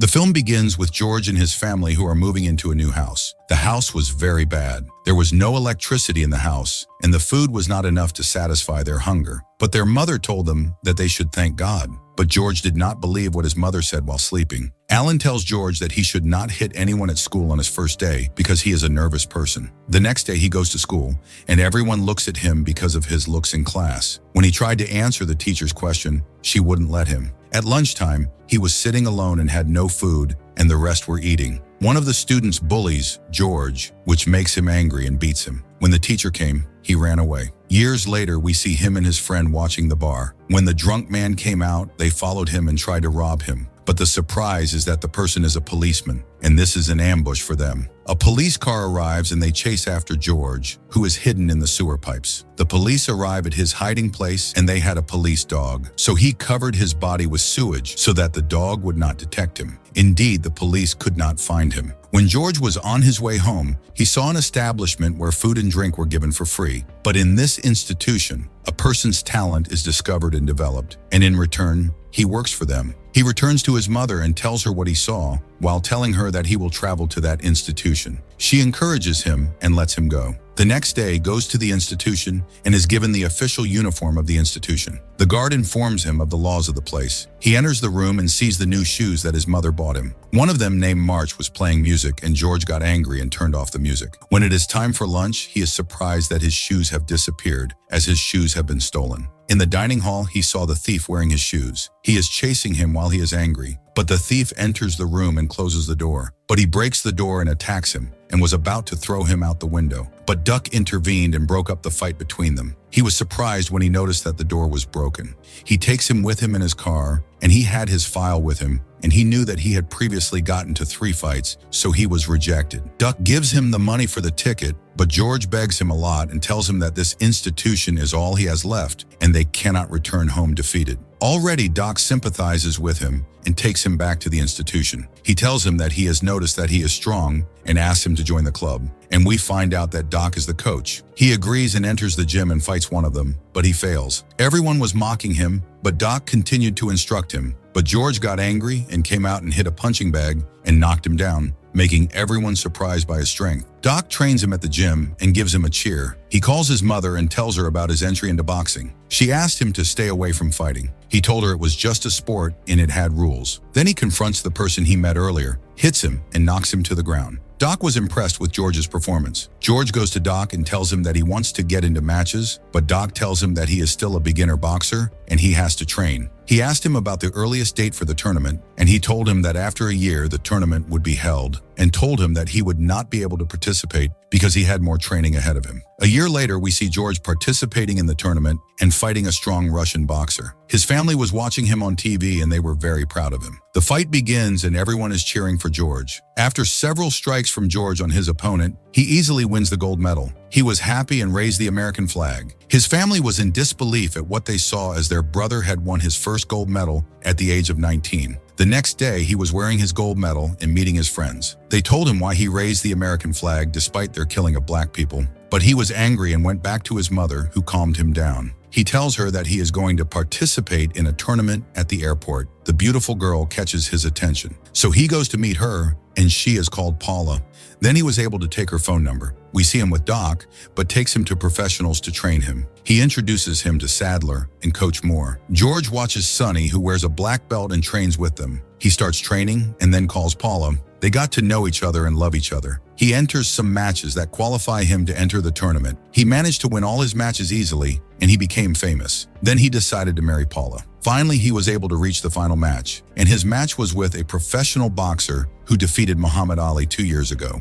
The film begins with George and his family who are moving into a new house. The house was very bad. There was no electricity in the house, and the food was not enough to satisfy their hunger. But their mother told them that they should thank God. But George did not believe what his mother said while sleeping. Alan tells George that he should not hit anyone at school on his first day because he is a nervous person. The next day he goes to school, and everyone looks at him because of his looks in class. When he tried to answer the teacher's question, she wouldn't let him. At lunchtime, he was sitting alone and had no food, and the rest were eating. One of the students bullies George, which makes him angry and beats him. When the teacher came, he ran away. Years later, we see him and his friend watching the bar. When the drunk man came out, they followed him and tried to rob him. But the surprise is that the person is a policeman, and this is an ambush for them. A police car arrives and they chase after George, who is hidden in the sewer pipes. The police arrive at his hiding place and they had a police dog, so he covered his body with sewage so that the dog would not detect him. Indeed, the police could not find him. When George was on his way home, he saw an establishment where food and drink were given for free. But in this institution, a person's talent is discovered and developed, and in return, he works for them. He returns to his mother and tells her what he saw, while telling her that he will travel to that institution. She encourages him and lets him go. The next day, goes to the institution and is given the official uniform of the institution. The guard informs him of the laws of the place. He enters the room and sees the new shoes that his mother bought him. One of them, named March, was playing music, and George got angry and turned off the music. When it is time for lunch, he is surprised that his shoes have disappeared, as his shoes have been stolen. In the dining hall, he saw the thief wearing his shoes. He is chasing him while he is angry, but the thief enters the room and closes the door. But he breaks the door and attacks him, and was about to throw him out the window. But Duck intervened and broke up the fight between them. He was surprised when he noticed that the door was broken. He takes him with him in his car, and he had his file with him, and he knew that he had previously gotten to 3 fights, so he was rejected. Duck gives him the money for the ticket, but George begs him a lot and tells him that this institution is all he has left, and they cannot return home defeated. Already, Doc sympathizes with him and takes him back to the institution. He tells him that he has noticed that he is strong and asks him to join the club. And we find out that Doc is the coach. He agrees and enters the gym and fights one of them, but he fails. Everyone was mocking him, but Doc continued to instruct him. But George got angry and came out and hit a punching bag and knocked him down, making everyone surprised by his strength. Doc trains him at the gym and gives him a cheer. He calls his mother and tells her about his entry into boxing. She asked him to stay away from fighting. He told her it was just a sport and it had rules. Then he confronts the person he met earlier, hits him, and knocks him to the ground. Doc was impressed with George's performance. George goes to Doc and tells him that he wants to get into matches, but Doc tells him that he is still a beginner boxer and he has to train. He asked him about the earliest date for the tournament, and he told him that after a year the tournament would be held, and told him that he would not be able to participate because he had more training ahead of him. A year later, we see George participating in the tournament and fighting a strong Russian boxer. His family was watching him on TV and they were very proud of him. The fight begins and everyone is cheering for George. After several strikes from George on his opponent, he easily wins the gold medal. He was happy and raised the American flag. His family was in disbelief at what they saw as their brother had won his first gold medal at the age of 19. The next day, he was wearing his gold medal and meeting his friends. They told him why he raised the American flag despite their killing of black people. But he was angry and went back to his mother, who calmed him down. He tells her that he is going to participate in a tournament at the airport. The beautiful girl catches his attention. So he goes to meet her, and she is called Paula. Then he was able to take her phone number. We see him with Doc, but takes him to professionals to train him. He introduces him to Sadler and Coach Moore. George watches Sonny, who wears a black belt and trains with them. He starts training and then calls Paula. They got to know each other and love each other. He enters some matches that qualify him to enter the tournament. He managed to win all his matches easily, and he became famous. Then he decided to marry Paula. Finally, he was able to reach the final match, and his match was with a professional boxer who defeated Muhammad Ali 2 years ago.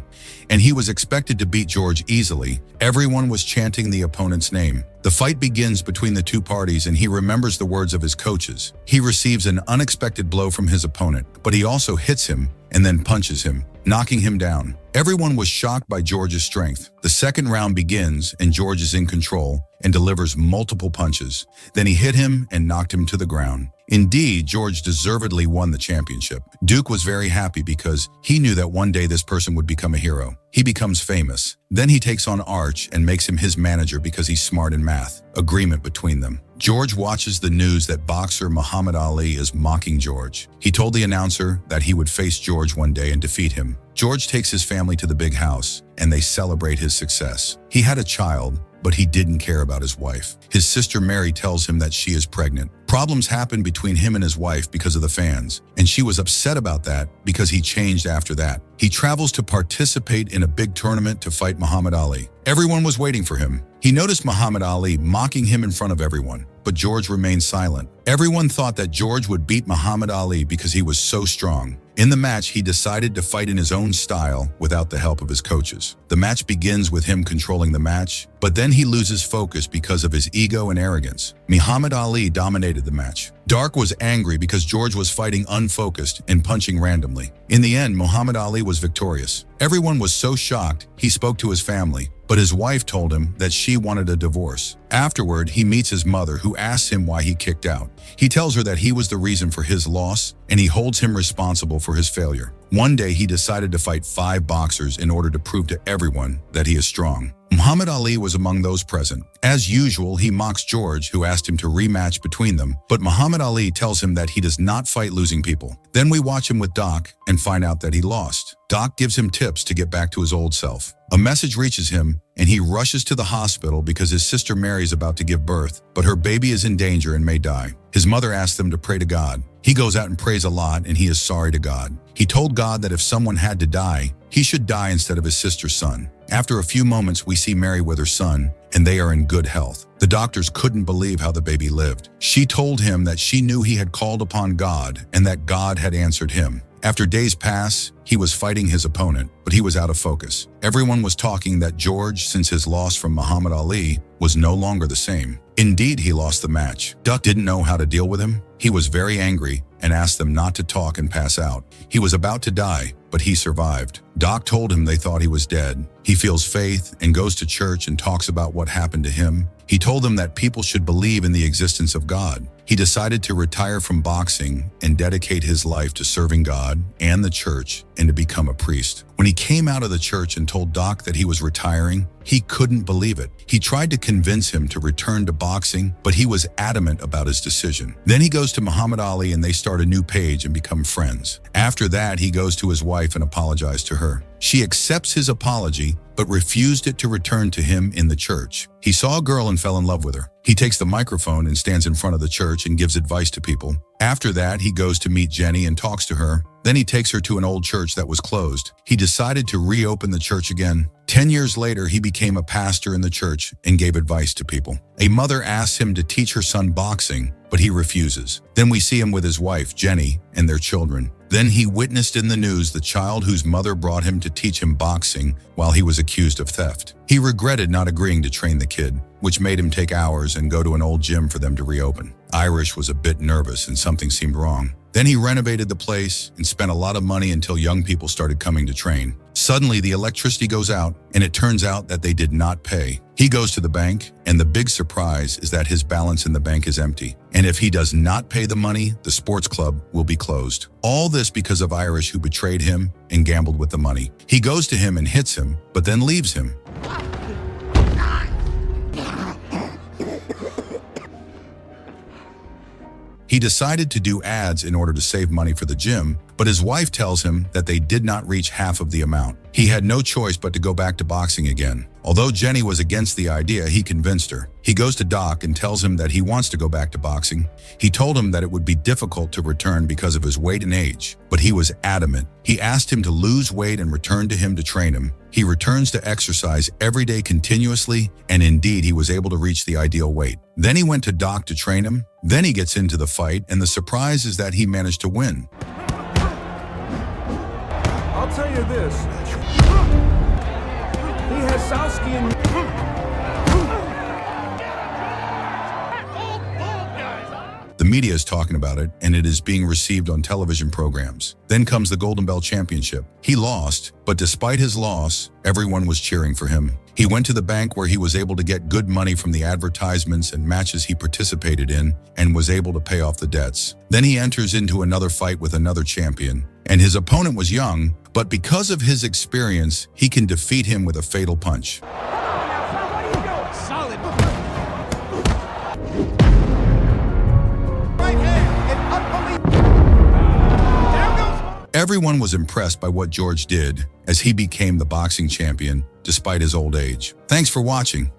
And he was expected to beat George easily. Everyone was chanting the opponent's name. The fight begins between the two parties, and he remembers the words of his coaches. He receives an unexpected blow from his opponent, but he also hits him and then punches him, knocking him down. Everyone was shocked by George's strength. The second round begins, and George is in control and delivers multiple punches. Then he hit him and knocked him to the ground. Indeed, George deservedly won the championship. Duke was very happy because he knew that one day this person would become a hero. He becomes famous. Then he takes on Arch and makes him his manager because he's smart in math. Agreement between them. George watches the news that boxer Muhammad Ali is mocking George. He told the announcer that he would face George one day and defeat him. George takes his family to the big house and they celebrate his success. He had a child, but he didn't care about his wife. His sister Mary tells him that she is pregnant. Problems happened between him and his wife because of the fans, and she was upset about that because he changed after that. He travels to participate in a big tournament to fight Muhammad Ali. Everyone was waiting for him. He noticed Muhammad Ali mocking him in front of everyone, but George remained silent. Everyone thought that George would beat Muhammad Ali because he was so strong. In the match, he decided to fight in his own style without the help of his coaches. The match begins with him controlling the match, but then he loses focus because of his ego and arrogance. Muhammad Ali dominated the match. Dark was angry because George was fighting unfocused and punching randomly. In the end, Muhammad Ali was victorious. Everyone was so shocked, he spoke to his family, but his wife told him that she wanted a divorce. Afterward, he meets his mother, who asks him why he kicked out. He tells her that he was the reason for his loss, and he holds him responsible for his failure. One day, he decided to fight 5 boxers in order to prove to everyone that he is strong. Muhammad Ali was among those present. As usual, he mocks George, who asked him to rematch between them, but Muhammad Ali tells him that he does not fight losing people. Then we watch him with Doc and find out that he lost. Doc gives him tips to get back to his old self. A message reaches him, and he rushes to the hospital because his sister Mary is about to give birth, but her baby is in danger and may die. His mother asks him to pray to God. He goes out and prays a lot, and he is sorry to God. He told God that if someone had to die, he should die instead of his sister's son. After a few moments, we see Mary with her son, and they are in good health. The doctors couldn't believe how the baby lived. She told him that she knew he had called upon God and that God had answered him. After days pass, he was fighting his opponent, but he was out of focus. Everyone was talking that George, since his loss from Muhammad Ali, was no longer the same. Indeed, he lost the match. Duck didn't know how to deal with him. He was very angry and asked them not to talk and pass out. He was about to die, but he survived. Doc told him they thought he was dead. He feels faith and goes to church and talks about what happened to him. He told them that people should believe in the existence of God. He decided to retire from boxing and dedicate his life to serving God and the church and to become a priest. When he came out of the church and told Doc that he was retiring, he couldn't believe it. He tried to convince him to return to boxing, but he was adamant about his decision. Then he goes to Muhammad Ali and they start a new page and become friends. After that, he goes to his wife and apologizes to her. She accepts his apology, but refused it to return to him in the church. He saw a girl and fell in love with her. He takes the microphone and stands in front of the church and gives advice to people. After that, he goes to meet Jenny and talks to her. Then he takes her to an old church that was closed. He decided to reopen the church again. 10 years later, he became a pastor in the church and gave advice to people. A mother asks him to teach her son boxing, but he refuses. Then we see him with his wife, Jenny, and their children. Then he witnessed in the news the child whose mother brought him to teach him boxing while he was accused of theft. He regretted not agreeing to train the kid, which made him take hours and go to an old gym for them to reopen. Irish was a bit nervous and something seemed wrong. Then he renovated the place and spent a lot of money until young people started coming to train. Suddenly, the electricity goes out, and it turns out that they did not pay. He goes to the bank, and the big surprise is that his balance in the bank is empty. And if he does not pay the money, the sports club will be closed. All this because of Irish, who betrayed him and gambled with the money. He goes to him and hits him, but then leaves him. He decided to do ads in order to save money for the gym, but his wife tells him that they did not reach half of the amount. He had no choice but to go back to boxing again. Although Jenny was against the idea, he convinced her. He goes to Doc and tells him that he wants to go back to boxing. He told him that it would be difficult to return because of his weight and age, but he was adamant. He asked him to lose weight and return to him to train him. He returns to exercise every day continuously, and indeed he was able to reach the ideal weight. Then he went to Doc to train him. Then he gets into the fight, and the surprise is that he managed to win. I'll tell you this. He has Sowski and... The media is talking about it, and it is being received on television programs. Then comes the Golden Bell Championship. He lost, but despite his loss, everyone was cheering for him. He went to the bank where he was able to get good money from the advertisements and matches he participated in and was able to pay off the debts. Then he enters into another fight with another champion, and his opponent was young, but because of his experience, he can defeat him with a fatal punch. Solid. Right hand and unbelievable. There goes. Everyone was impressed by what George did as he became the boxing champion despite his old age. Thanks for watching.